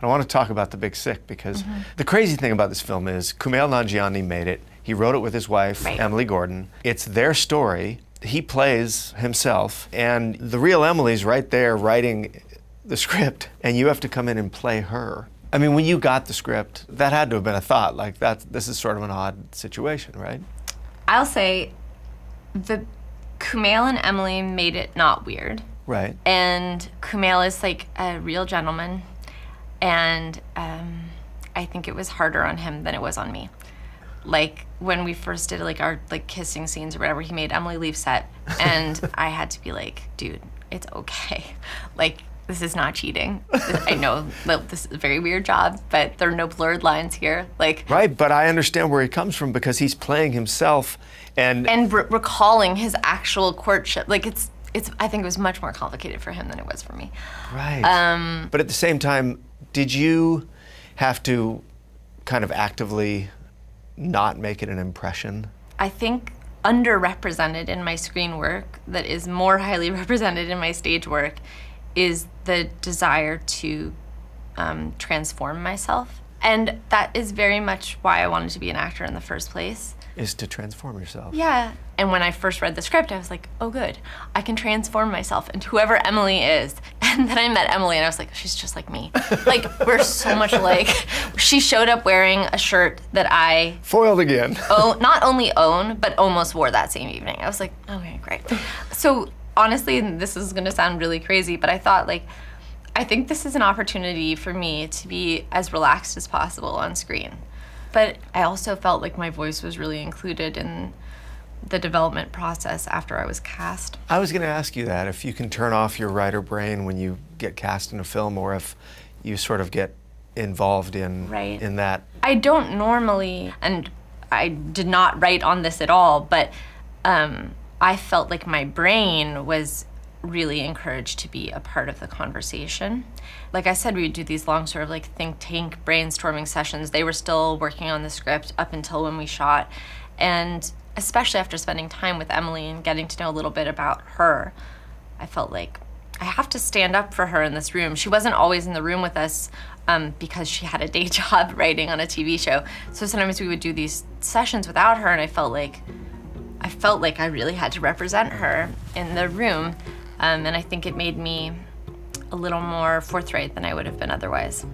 I want to talk about The Big Sick because the crazy thing about this film is Kumail Nanjiani made it. He wrote it with his wife, Emily Gordon. It's their story. He plays himself, and the real Emily's right there writing the script, and you have to come in and play her. I mean, when you got the script, that had to have been a thought, like this is sort of an odd situation, right? I'll say the Kumail and Emily made it not weird. Right. And Kumail is like a real gentleman, and I think it was harder on him than it was on me. Like when we first did like our kissing scenes or whatever, he made Emily leave set, and I had to be like, dude, it's okay. Like, this is not cheating. I know this is a very weird job, but there are no blurred lines here. Like, right, but I understand where he comes from because he's playing himself and recalling his actual courtship. Like I think it was much more complicated for him than it was for me. Right. But at the same time, did you have to kind of actively not make it an impression? I think underrepresented in my screen work that is more highly represented in my stage work is the desire to transform myself. And that is very much why I wanted to be an actor in the first place. Is to transform yourself. Yeah. And when I first read the script, I was like, oh good, I can transform myself into whoever Emily is. And then I met Emily and I was like, she's just like me. Like, we're so much alike. She showed up wearing a shirt that I... Foiled again. Not only own, but almost wore that same evening. I was like, okay, great. So honestly, and this is gonna sound really crazy, but I thought like, I think this is an opportunity for me to be as relaxed as possible on screen. But I also felt like my voice was really included in the development process after I was cast. I was going to ask you that, if you can turn off your writer brain when you get cast in a film, or if you sort of get involved in that. I don't normally, and I did not write on this at all, but I felt like my brain was really encouraged to be a part of the conversation. Like I said, we would do these long sort of like think tank brainstorming sessions. They were still working on the script up until when we shot. And especially after spending time with Emily and getting to know a little bit about her, I felt like I have to stand up for her in this room. She wasn't always in the room with us because she had a day job writing on a TV show. So sometimes we would do these sessions without her, and I felt like I really had to represent her in the room. And I think it made me a little more forthright than I would have been otherwise.